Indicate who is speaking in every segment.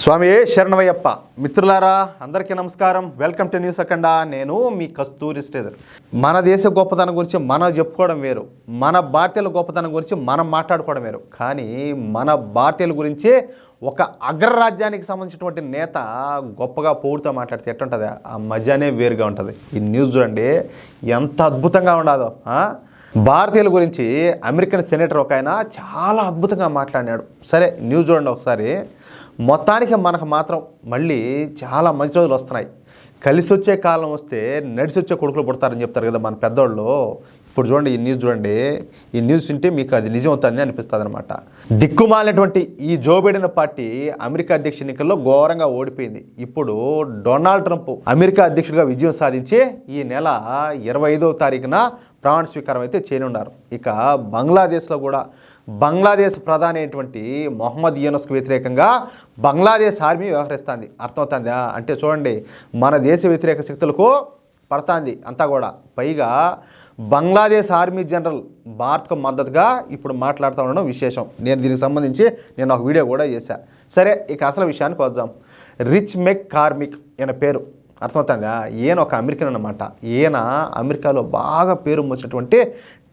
Speaker 1: స్వామి శరణవయ్యప్ప. మిత్రులారా అందరికీ నమస్కారం. వెల్కమ్ టు న్యూస్ అఖండ. నేను మీ కస్తూరి శ్రీధర్. మన దేశ గొప్పతనం గురించి మనం చెప్పుకోవడం వేరు, మన భారతీయుల గొప్పతనం గురించి మనం మాట్లాడుకోవడం వేరు. కానీ మన భారతీయుల గురించి ఒక అగ్రరాజ్యానికి సంబంధించినటువంటి నేత గొప్పగా పొగుడుతూ మాట్లాడితే ఎట్టుంటుంది? ఆ మజానే వేరుగా ఉంటుంది. ఈ న్యూస్ చూడండి ఎంత అద్భుతంగా ఉండదో. భారతీయుల గురించి అమెరికన్ సెనేటర్ ఒక ఆయన చాలా అద్భుతంగా మాట్లాడినాడు. సరే న్యూస్ చూడండి ఒకసారి. మొత్తానికి మనకు మాత్రం మళ్ళీ చాలా మంచి రోజులు వస్తున్నాయి. కలిసి వచ్చే కాలం వస్తే నడిచి వచ్చే కొడుకులు పుడతారని చెప్తారు కదా మన పెద్దోళ్ళు. ఇప్పుడు చూడండి ఈ న్యూస్ చూడండి. ఈ న్యూస్ వింటే మీకు అది నిజం అవుతుంది అనిపిస్తుంది అనమాట. దిక్కుమాలినటువంటి ఈ జో బైడెన్ పార్టీ అమెరికా అధ్యక్ష ఎన్నికల్లో ఘోరంగా ఓడిపోయింది. ఇప్పుడు డొనాల్డ్ ట్రంప్ అమెరికా అధ్యక్షుడిగా విజయం సాధించి ఈ నెల 25వ తారీఖున ప్రమాణ స్వీకారం అయితే చేయనున్నారు. ఇక బంగ్లాదేశ్లో కూడా బంగ్లాదేశ్ ప్రధాని అయినటువంటి మొహమ్మద్ యూనస్కు వ్యతిరేకంగా బంగ్లాదేశ్ ఆర్మీ వ్యవహరిస్తుంది. అర్థమవుతుందా? అంటే చూడండి మన దేశ వ్యతిరేక శక్తులకు పడుతుంది అంతా కూడా. పైగా బంగ్లాదేశ్ ఆర్మీ జనరల్ భారత్కు మద్దతుగా ఇప్పుడు మాట్లాడుతూ ఉండడం విశేషం. నేను దీనికి సంబంధించి నేను ఒక వీడియో కూడా చేశాను. సరే ఇక అసలు విషయానికి వద్దాం. రిచ్ మెక్ కార్మిక్ ఈయన పేరు అర్థమవుతుందా? ఈయన ఒక అమెరికన్ అన్నమాట. ఈయన అమెరికాలో బాగా పేరు మోసినటువంటి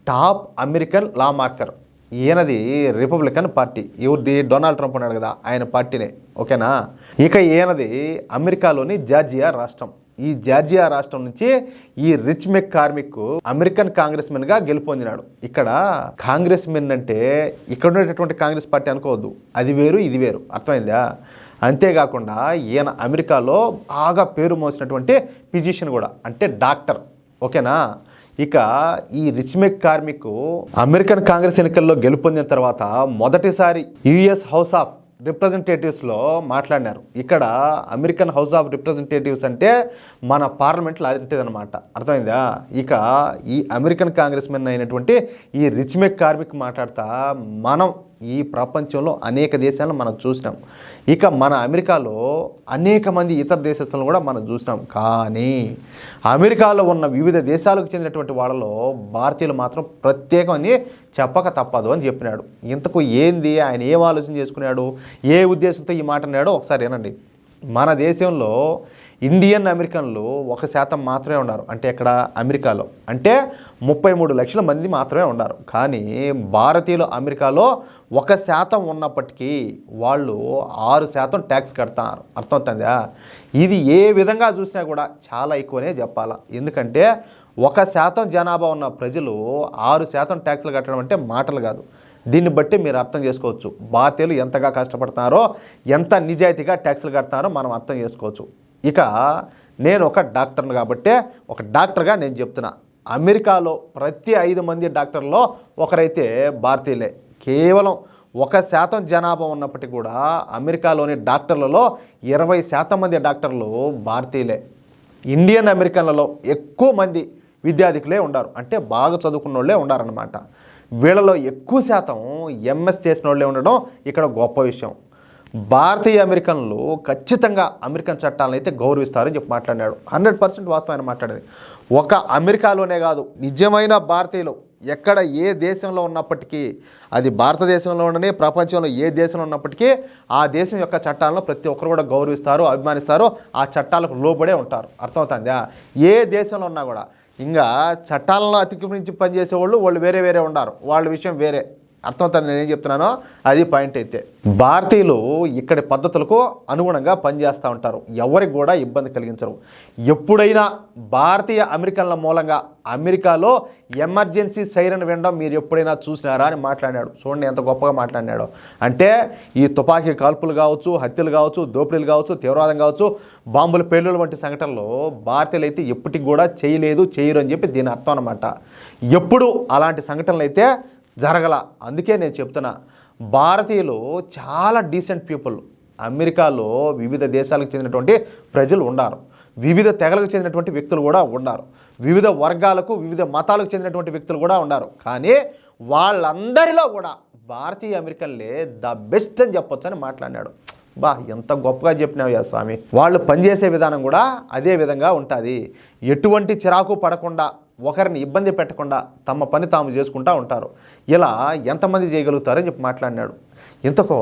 Speaker 1: టాప్ అమెరికన్ లా మార్కర్. ఈయనది రిపబ్లికన్ పార్టీ. ఎవరిది? డొనాల్డ్ ట్రంప్ ఉన్నాడు కదా ఆయన పార్టీనే. ఓకేనా? ఇక ఈయనది అమెరికాలోని జార్జియా రాష్ట్రం. ఈ జార్జియా రాష్ట్రం నుంచి ఈ రిచ్ మెక్ కార్మిక్ అమెరికన్ కాంగ్రెస్ మెన్గా గెలుపొందినాడు. ఇక్కడ కాంగ్రెస్ మెన్ అంటే ఇక్కడ ఉండేటటువంటి కాంగ్రెస్ పార్టీ అనుకోవద్దు, అది వేరు ఇది వేరు. అర్థమైందా? అంతేకాకుండా ఈయన అమెరికాలో బాగా పేరు మోసినటువంటి ఫిజిషియన్ కూడా, అంటే డాక్టర్. ఓకేనా? ఇక ఈ రిచ్ మెక్ కార్మిక్ అమెరికన్ కాంగ్రెస్ ఎన్నికల్లో గెలుపొందిన తర్వాత మొదటిసారి యుఎస్ హౌస్ ఆఫ్ రిప్రజెంటేటివ్స్లో మాట్లాడినారు. ఇక్కడ అమెరికన్ హౌస్ ఆఫ్ రిప్రజెంటేటివ్స్ అంటే మన పార్లమెంట్లో అదేనమాట. అర్థమైందా? ఇక ఈ అమెరికన్ కాంగ్రెస్ మెన్ అయినటువంటి ఈ రిచ్ మెక్ కార్మిక్ మాట్లాడుతా మనం ఈ ప్రపంచంలో అనేక దేశాలను మనం చూసినాం. ఇక మన అమెరికాలో అనేక మంది ఇతర దేశస్తులను కూడా మనం చూసినాం. కానీ అమెరికాలో ఉన్న వివిధ దేశాలకు చెందినటువంటి వాళ్ళలో భారతీయులు మాత్రం ప్రత్యేకమని చెప్పక తప్పదు అని చెప్పినాడు. ఇంతకు ఏంది ఆయన ఏం ఆలోచన చేసుకున్నాడు, ఏ ఉద్దేశంతో ఈ మాట అన్నాడో ఒకసారి వినండి. మన దేశంలో ఇండియన్ అమెరికన్లు 1% మాత్రమే ఉన్నారు. అంటే ఇక్కడ అమెరికాలో అంటే 33 లక్షల మంది మాత్రమే ఉన్నారు. కానీ భారతీయులు అమెరికాలో 1% ఉన్నప్పటికీ వాళ్ళు 6% ట్యాక్స్ కడతారు. అర్థమవుతుందా? ఇది ఏ విధంగా చూసినా కూడా చాలా ఎక్కువనే చెప్పాలా. ఎందుకంటే 1% జనాభా ఉన్న ప్రజలు 6% ట్యాక్స్లు కట్టడం అంటే మాటలు కాదు. దీన్ని బట్టి మీరు అర్థం చేసుకోవచ్చు భారతీయులు ఎంతగా కష్టపడుతున్నారో, ఎంత నిజాయితీగా ట్యాక్సులు కడతారో మనం అర్థం చేసుకోవచ్చు. ఇక నేను ఒక డాక్టర్ని కాబట్టి ఒక డాక్టర్గా నేను చెప్తున్నా, అమెరికాలో ప్రతి 5 మంది డాక్టర్లో ఒకరైతే భారతీయులే. కేవలం 1% జనాభా ఉన్నప్పటికీ కూడా అమెరికాలోని డాక్టర్లలో 20% మంది డాక్టర్లు భారతీయులే. ఇండియన్ అమెరికన్లలో ఎక్కువ మంది విద్యార్థికులే ఉండారు, అంటే బాగా చదువుకున్న వాళ్ళే ఉండారన్నమాట. వీళ్ళలో ఎక్కువ శాతం ఎంఎస్ చేసిన వాళ్ళే ఉండడం ఇక్కడ గొప్ప విషయం. భారతీయ అమెరికన్లు ఖచ్చితంగా అమెరికన్ చట్టాలను అయితే గౌరవిస్తారని చెప్పి మాట్లాడినాడు. 100% వాస్తవమైన మాట్లాడేది. ఒక అమెరికాలోనే కాదు, నిజమైన భారతీయులు ఎక్కడ ఏ దేశంలో ఉన్నప్పటికీ, అది భారతదేశంలో ఉండని ప్రపంచంలో ఏ దేశంలో ఉన్నప్పటికీ ఆ దేశం యొక్క చట్టాలను ప్రతి ఒక్కరు కూడా గౌరవిస్తారు, అభిమానిస్తారు, ఆ చట్టాలకు లోబడే ఉంటారు. అర్థమవుతుందా? ఏ దేశంలో ఉన్నా కూడా ఇంకా చట్టాలను అతిక్రమించి పనిచేసేవాళ్ళు వాళ్ళు వేరే వేరే ఉన్నారు, వాళ్ళ విషయం వేరే. అర్థమవుతుంది నేనేం చెప్తున్నానో? అది పాయింట్. అయితే భారతీయులు ఇక్కడి పద్ధతులకు అనుగుణంగా పనిచేస్తూ ఉంటారు, ఎవరికి కూడా ఇబ్బంది కలిగించరు. ఎప్పుడైనా భారతీయ అమెరికన్ల మూలంగా అమెరికాలో ఎమర్జెన్సీ సైరన్ వినడం మీరు ఎప్పుడైనా చూసినారా అని మాట్లాడాడు. చూడండి ఎంత గొప్పగా మాట్లాడినాడు. అంటే ఈ తుపాకీ కాల్పులు కావచ్చు, హత్యలు కావచ్చు, దోపిడీలు కావచ్చు, తీవ్రవాదం కావచ్చు, బాంబుల పేలుళ్ల వంటి సంఘటనలు భారతీయులు అయితే ఎప్పటికి కూడా చేయలేదు, చేయరు అని చెప్పి దీని అర్థం అన్నమాట. ఎప్పుడు అలాంటి సంఘటనలు అయితే జరగల. అందుకే నేను చెప్తున్నా, భారతీయులు చాలా డీసెంట్ పీపుల్. అమెరికాలో వివిధ దేశాలకు చెందినటువంటి ప్రజలు ఉన్నారు, వివిధ తెగలకు చెందినటువంటి వ్యక్తులు కూడా ఉన్నారు, వివిధ వర్గాలకు వివిధ మతాలకు చెందినటువంటి వ్యక్తులు కూడా ఉన్నారు. కానీ వాళ్ళందరిలో కూడా భారతీయ అమెరికన్లే ద బెస్ట్ అని చెప్పొచ్చు అని మాట్లాడినాడు. ఎంత గొప్పగా చెప్పినావు స్వామి. వాళ్ళు పనిచేసే విధానం కూడా అదే విధంగా ఉంటుంది. ఎటువంటి చిరాకు పడకుండా, ఒకరిని ఇబ్బంది పెట్టకుండా తమ పని తాము చేసుకుంటూ ఉంటారు. ఇలా ఎంతమంది చేయగలుగుతారని చెప్పి మాట్లాడినాడు. ఇంతకో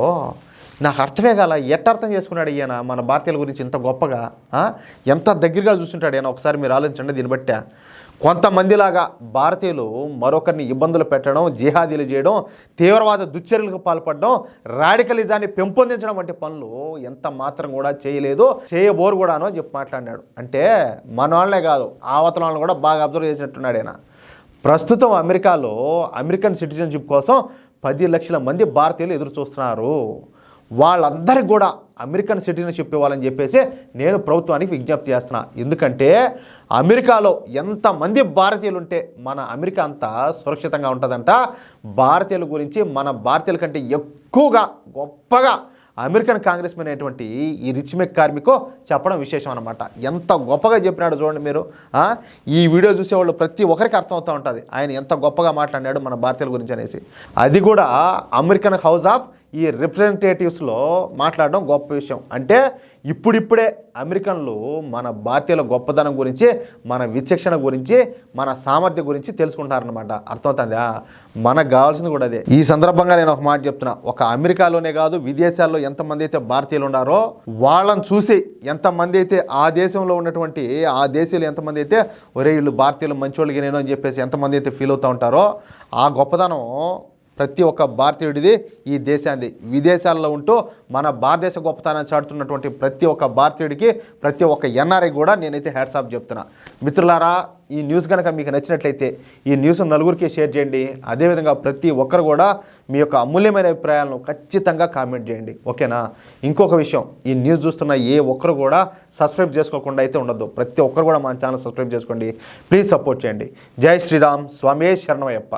Speaker 1: నాకు అర్థమే కాల, ఎట్ట అర్థం చేసుకున్నాడు ఈయన మన భారతీయుల గురించి ఇంత గొప్పగా, ఎంత దగ్గరగా చూస్తుంటాడు ఈయన. ఒకసారి మీరు ఆలోచించండి. దీన్ని బట్టే కొంతమందిలాగా భారతీయులు మరొకరిని ఇబ్బందులు పెట్టడం, జిహాదీలు చేయడం, తీవ్రవాద దుశ్చర్యలకు పాల్పడడం, రాడికలిజాన్ని పెంపొందించడం వంటి పనులు ఎంత మాత్రం కూడా చేయలేదు, చేయబోరు కూడాను అని చెప్పి మాట్లాడినాడు. అంటే మన వాళ్ళనే కాదు, అవతల వాళ్ళని కూడా బాగా అబ్జర్వ్ చేసినట్టున్నాడు ఆయన. ప్రస్తుతం అమెరికాలో అమెరికన్ సిటిజన్షిప్ కోసం 10 లక్షల మంది భారతీయులు ఎదురు చూస్తున్నారు. వాళ్ళందరికీ కూడా అమెరికన్ సిటిజన్షిప్ ఇవ్వాలని చెప్పేసి నేను ప్రభుత్వానికి విజ్ఞప్తి చేస్తున్నా. ఎందుకంటే అమెరికాలో ఎంతమంది భారతీయులు ఉంటే మన అమెరికా అంతా సురక్షితంగా ఉంటుందంట. భారతీయుల గురించి మన భారతీయుల కంటే ఎక్కువగా గొప్పగా అమెరికన్ కాంగ్రెస్మెన్ అయినటువంటి ఈ రిచ్ మెక్కార్మికో చెప్పడం విశేషం అనమాట. ఎంత గొప్పగా చెప్పినాడు చూడండి మీరు. ఈ వీడియో చూసేవాళ్ళు ప్రతి ఒక్కరికి అర్థమవుతూ ఉంటుంది ఆయన ఎంత గొప్పగా మాట్లాడినాడు మన భారతీయుల గురించి అనేసి. అది కూడా అమెరికన్ హౌస్ ఆఫ్ ఈ రిప్రజెంటేటివ్స్లో మాట్లాడడం గొప్ప విషయం. అంటే ఇప్పుడిప్పుడే అమెరికన్లు మన భారతీయుల గొప్పదనం గురించి, మన విచక్షణ గురించి, మన సామర్థ్యం గురించి తెలుసుకుంటారనమాట. అర్థమవుతుందా? మనకు కావాల్సింది కూడా అదే. ఈ సందర్భంగా నేను ఒక మాట చెప్తున్నా, ఒక అమెరికాలోనే కాదు విదేశాల్లో ఎంతమంది అయితే భారతీయులు ఉన్నారో వాళ్ళని చూసి ఎంతమంది అయితే ఆ దేశంలో ఉన్నటువంటి ఆ దేశీయులు ఎంతమంది అయితే ఒరే వీళ్ళు భారతీయులు మంచోళ్ళకి నేను అని చెప్పేసి ఎంతమంది అయితే ఫీల్ అవుతూ ఉంటారో ఆ గొప్పదనం ప్రతి ఒక్క భారతీయుడిది, ఈ దేశాన్ని. విదేశాల్లో ఉంటూ మన భారతదేశ గొప్పతనాన్ని చాటుతున్నటువంటి ప్రతి ఒక్క భారతీయుడికి, ప్రతి ఒక్క ఎన్ఆర్ఐ కూడా నేనైతే హ్యాట్స్ ఆఫ్ చెప్తున్నా. మిత్రులారా, ఈ న్యూస్ కనుక మీకు నచ్చినట్లయితే ఈ న్యూస్ నలుగురికి షేర్ చేయండి. అదేవిధంగా ప్రతి ఒక్కరు కూడా మీ యొక్క అమూల్యమైన అభిప్రాయాలను ఖచ్చితంగా కామెంట్ చేయండి. ఓకేనా? ఇంకొక విషయం, ఈ న్యూస్ చూస్తున్న ఏ ఒక్కరు కూడా సబ్స్క్రైబ్ చేసుకోకుండా అయితే ఉండొద్దు. ప్రతి ఒక్కరు కూడా మన ఛానల్ సబ్స్క్రైబ్ చేసుకోండి. ప్లీజ్ సపోర్ట్ చేయండి. జై శ్రీరామ్. స్వామి శరణమయ్యప్ప.